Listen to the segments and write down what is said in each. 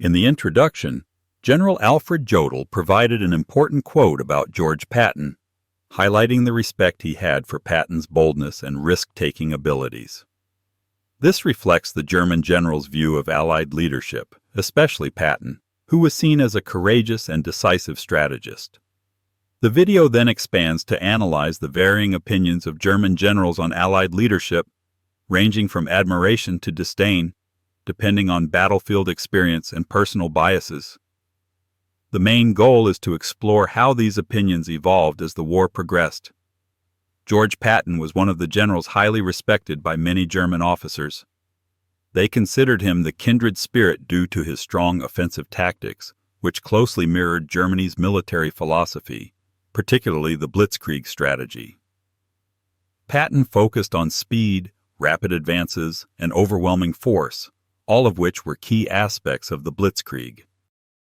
In the introduction, General Alfred Jodl provided an important quote about George Patton, highlighting the respect he had for Patton's boldness and risk-taking abilities. This reflects the German general's view of Allied leadership, especially Patton, who was seen as a courageous and decisive strategist. The video then expands to analyze the varying opinions of German generals on Allied leadership, ranging from admiration to disdain, depending on battlefield experience and personal biases. The main goal is to explore how these opinions evolved as the war progressed. George Patton was one of the generals highly respected by many German officers. They considered him the kindred spirit due to his strong offensive tactics, which closely mirrored Germany's military philosophy, particularly the Blitzkrieg strategy. Patton focused on speed, rapid advances, and overwhelming force, all of which were key aspects of the Blitzkrieg.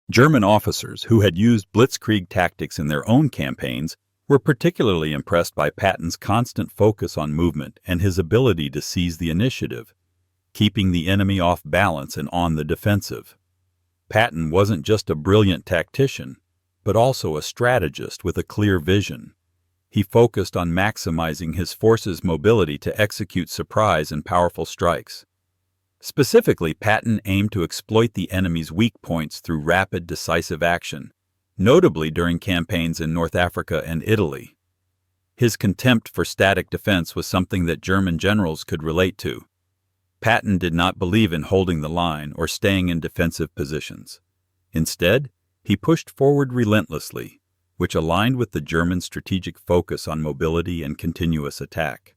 German officers who had used Blitzkrieg tactics in their own campaigns were particularly impressed by Patton's constant focus on movement and his ability to seize the initiative, keeping the enemy off balance and on the defensive. Patton wasn't just a brilliant tactician, but also a strategist with a clear vision. He focused on maximizing his forces' mobility to execute surprise and powerful strikes. Specifically, Patton aimed to exploit the enemy's weak points through rapid, decisive action, notably during campaigns in North Africa and Italy. His contempt for static defense was something that German generals could relate to. Patton did not believe in holding the line or staying in defensive positions. Instead, he pushed forward relentlessly, which aligned with the German strategic focus on mobility and continuous attack.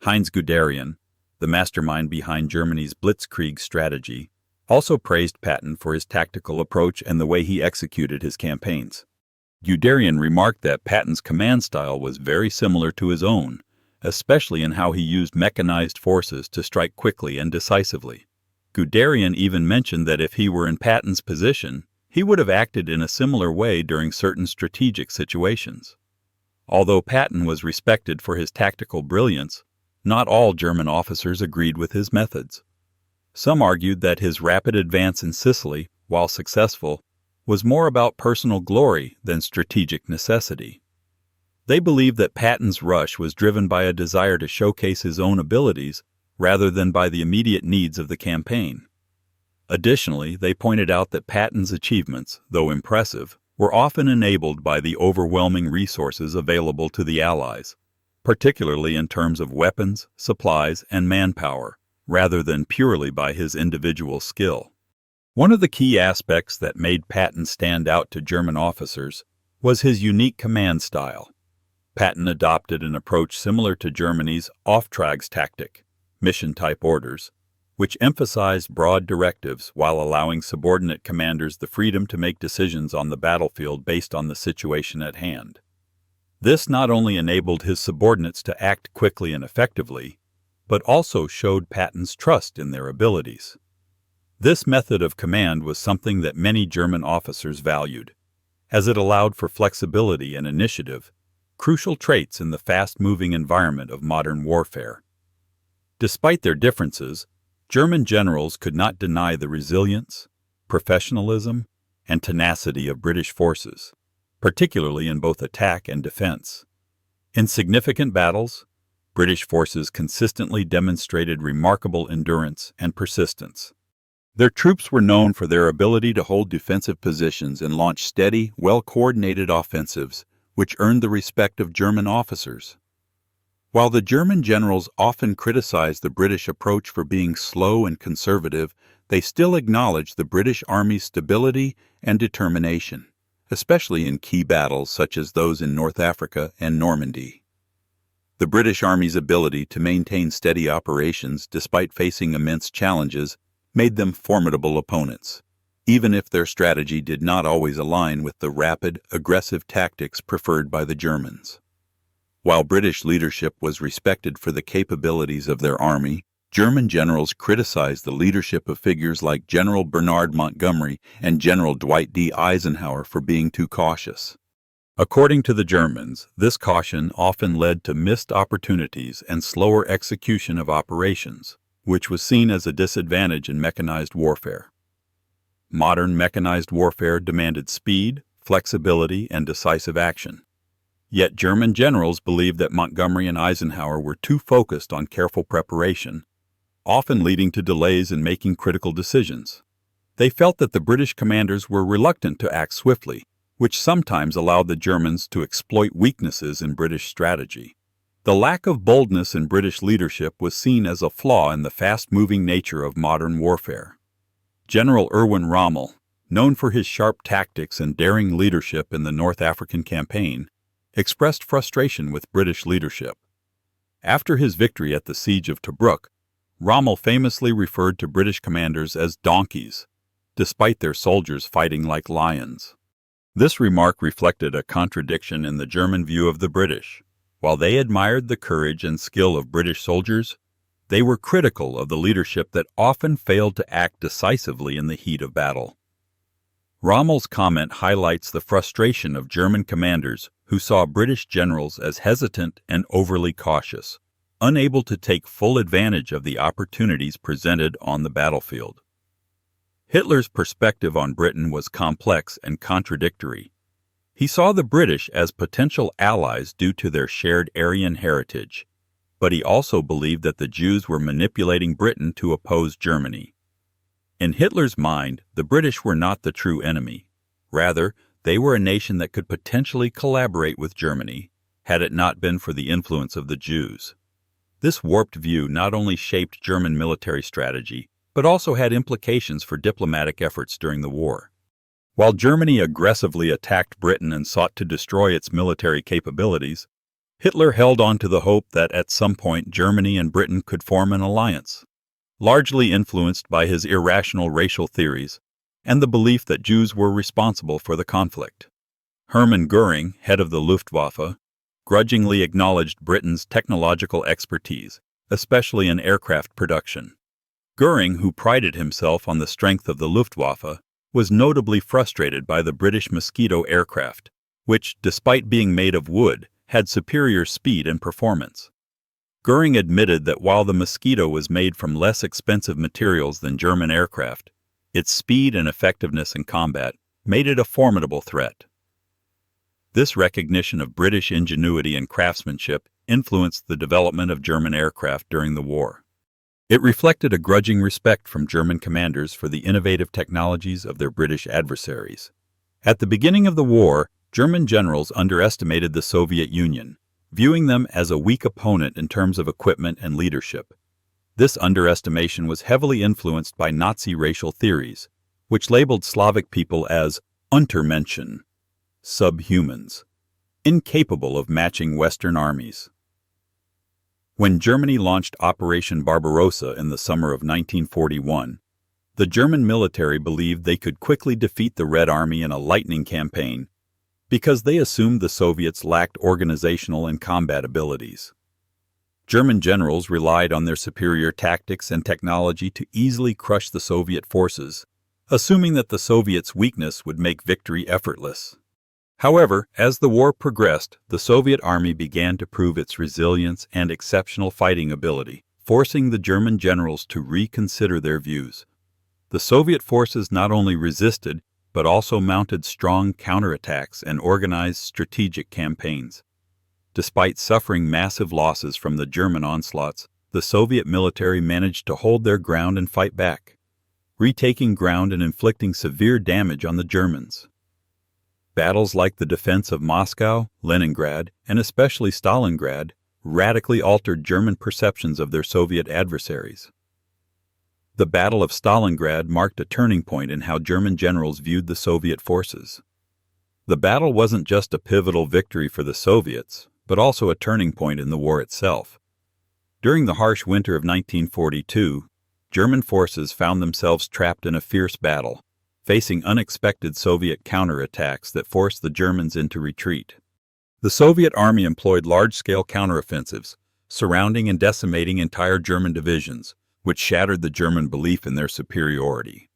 Heinz Guderian, the mastermind behind Germany's Blitzkrieg strategy, also praised Patton for his tactical approach and the way he executed his campaigns. Guderian remarked that Patton's command style was very similar to his own, especially in how he used mechanized forces to strike quickly and decisively. Guderian even mentioned that if he were in Patton's position, he would have acted in a similar way during certain strategic situations. Although Patton was respected for his tactical brilliance, not all German officers agreed with his methods. Some argued that his rapid advance in Sicily, while successful, was more about personal glory than strategic necessity. They believed that Patton's rush was driven by a desire to showcase his own abilities rather than by the immediate needs of the campaign. Additionally, they pointed out that Patton's achievements, though impressive, were often enabled by the overwhelming resources available to the Allies, particularly in terms of weapons, supplies, and manpower, rather than purely by his individual skill. One of the key aspects that made Patton stand out to German officers was his unique command style. Patton adopted an approach similar to Germany's Auftragstactik, mission-type orders, which emphasized broad directives while allowing subordinate commanders the freedom to make decisions on the battlefield based on the situation at hand. This not only enabled his subordinates to act quickly and effectively, but also showed Patton's trust in their abilities. This method of command was something that many German officers valued, as it allowed for flexibility and initiative, crucial traits in the fast-moving environment of modern warfare. Despite their differences, German generals could not deny the resilience, professionalism, and tenacity of British forces, particularly in both attack and defense. In significant battles, British forces consistently demonstrated remarkable endurance and persistence. Their troops were known for their ability to hold defensive positions and launch steady, well-coordinated offensives, which earned the respect of German officers. While the German generals often criticized the British approach for being slow and conservative, they still acknowledged the British Army's stability and determination, especially in key battles such as those in North Africa and Normandy. The British Army's ability to maintain steady operations despite facing immense challenges made them formidable opponents, even if their strategy did not always align with the rapid, aggressive tactics preferred by the Germans. While British leadership was respected for the capabilities of their army, German generals criticized the leadership of figures like General Bernard Montgomery and General Dwight D. Eisenhower for being too cautious. According to the Germans, this caution often led to missed opportunities and slower execution of operations, which was seen as a disadvantage in mechanized warfare. Modern mechanized warfare demanded speed, flexibility, and decisive action. Yet German generals believed that Montgomery and Eisenhower were too focused on careful preparation, often leading to delays in making critical decisions. They felt that the British commanders were reluctant to act swiftly, which sometimes allowed the Germans to exploit weaknesses in British strategy. The lack of boldness in British leadership was seen as a flaw in the fast-moving nature of modern warfare. General Erwin Rommel, known for his sharp tactics and daring leadership in the North African campaign, expressed frustration with British leadership. After his victory at the Siege of Tobruk, Rommel famously referred to British commanders as donkeys, despite their soldiers fighting like lions. This remark reflected a contradiction in the German view of the British. While they admired the courage and skill of British soldiers, they were critical of the leadership that often failed to act decisively in the heat of battle. Rommel's comment highlights the frustration of German commanders who saw British generals as hesitant and overly cautious, unable to take full advantage of the opportunities presented on the battlefield. Hitler's perspective on Britain was complex and contradictory. He saw the British as potential allies due to their shared Aryan heritage, but he also believed that the Jews were manipulating Britain to oppose Germany. In Hitler's mind, the British were not the true enemy. Rather, they were a nation that could potentially collaborate with Germany, had it not been for the influence of the Jews. This warped view not only shaped German military strategy, but also had implications for diplomatic efforts during the war. While Germany aggressively attacked Britain and sought to destroy its military capabilities, Hitler held on to the hope that at some point Germany and Britain could form an alliance, largely influenced by his irrational racial theories and the belief that Jews were responsible for the conflict. Hermann Göring, head of the Luftwaffe, grudgingly acknowledged Britain's technological expertise, especially in aircraft production. Göring, who prided himself on the strength of the Luftwaffe, was notably frustrated by the British Mosquito aircraft, which, despite being made of wood, had superior speed and performance. Göring admitted that while the Mosquito was made from less expensive materials than German aircraft, its speed and effectiveness in combat made it a formidable threat. This recognition of British ingenuity and craftsmanship influenced the development of German aircraft during the war. It reflected a grudging respect from German commanders for the innovative technologies of their British adversaries. At the beginning of the war, German generals underestimated the Soviet Union, viewing them as a weak opponent in terms of equipment and leadership. This underestimation was heavily influenced by Nazi racial theories, which labeled Slavic people as Untermenschen, subhumans, incapable of matching Western armies. When Germany launched Operation Barbarossa in the summer of 1941, the German military believed they could quickly defeat the Red Army in a lightning campaign because they assumed the Soviets lacked organizational and combat abilities. German generals relied on their superior tactics and technology to easily crush the Soviet forces, assuming that the Soviets' weakness would make victory effortless. However, as the war progressed, the Soviet army began to prove its resilience and exceptional fighting ability, forcing the German generals to reconsider their views. The Soviet forces not only resisted, but also mounted strong counterattacks and organized strategic campaigns. Despite suffering massive losses from the German onslaughts, the Soviet military managed to hold their ground and fight back, retaking ground and inflicting severe damage on the Germans. Battles like the defense of Moscow, Leningrad, and especially Stalingrad radically altered German perceptions of their Soviet adversaries. The Battle of Stalingrad marked a turning point in how German generals viewed the Soviet forces. The battle wasn't just a pivotal victory for the Soviets, but also a turning point in the war itself. During the harsh winter of 1942, German forces found themselves trapped in a fierce battle, facing unexpected Soviet counterattacks that forced the Germans into retreat. The Soviet army employed large-scale counteroffensives, surrounding and decimating entire German divisions, which shattered the German belief in their superiority.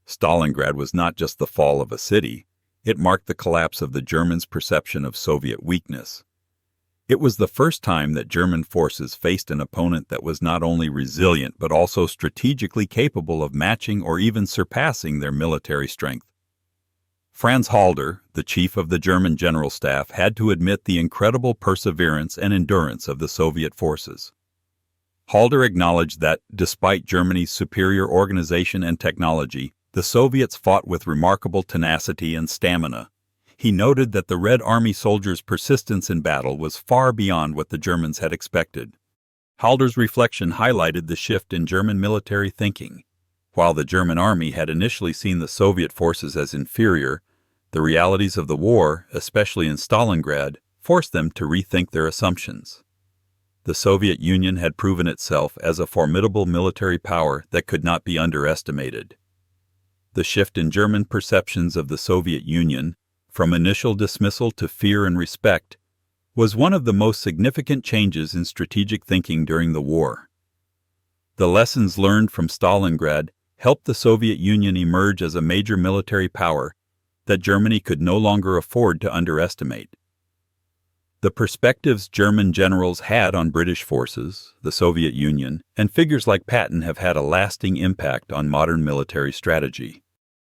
Stalingrad was not just the fall of a city, it marked the collapse of the Germans' perception of Soviet weakness. It was the first time that German forces faced an opponent that was not only resilient but also strategically capable of matching or even surpassing their military strength. Franz Halder, the chief of the German General Staff, had to admit the incredible perseverance and endurance of the Soviet forces. Halder acknowledged that, despite Germany's superior organization and technology, the Soviets fought with remarkable tenacity and stamina. He noted that the Red Army soldiers' persistence in battle was far beyond what the Germans had expected. Halder's reflection highlighted the shift in German military thinking. While the German army had initially seen the Soviet forces as inferior, the realities of the war, especially in Stalingrad, forced them to rethink their assumptions. The Soviet Union had proven itself as a formidable military power that could not be underestimated. The shift in German perceptions of the Soviet Union, from initial dismissal to fear and respect, was one of the most significant changes in strategic thinking during the war. The lessons learned from Stalingrad helped the Soviet Union emerge as a major military power that Germany could no longer afford to underestimate. The perspectives German generals had on British forces, the Soviet Union, and figures like Patton have had a lasting impact on modern military strategy.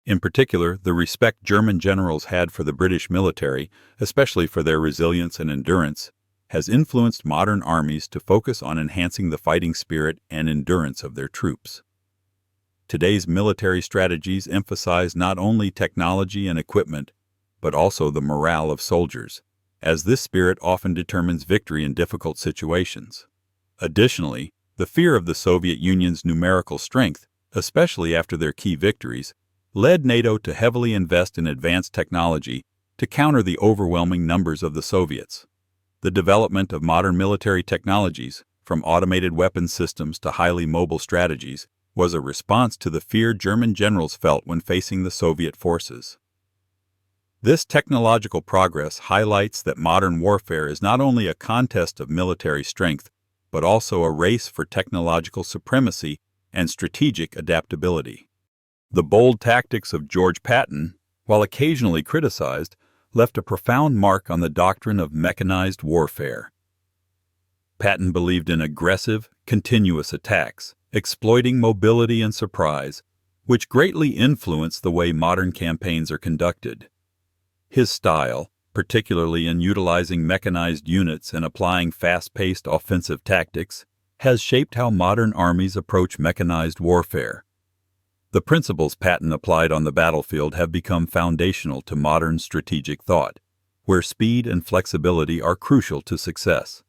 In particular, the respect German generals had for the British military, especially for their resilience and endurance, has influenced modern armies to focus on enhancing the fighting spirit and endurance of their troops. Today's military strategies emphasize not only technology and equipment, but also the morale of soldiers, as this spirit often determines victory in difficult situations. Additionally, the fear of the Soviet Union's numerical strength, especially after their key victories, led NATO to heavily invest in advanced technology to counter the overwhelming numbers of the Soviets. The development of modern military technologies, from automated weapons systems to highly mobile strategies, was a response to the fear German generals felt when facing the Soviet forces. This technological progress highlights that modern warfare is not only a contest of military strength, but also a race for technological supremacy and strategic adaptability. The bold tactics of George Patton, while occasionally criticized, left a profound mark on the doctrine of mechanized warfare. Patton believed in aggressive, continuous attacks, exploiting mobility and surprise, which greatly influence the way modern campaigns are conducted. His style, particularly in utilizing mechanized units and applying fast-paced offensive tactics, has shaped how modern armies approach mechanized warfare. The principles Patton applied on the battlefield have become foundational to modern strategic thought, where speed and flexibility are crucial to success.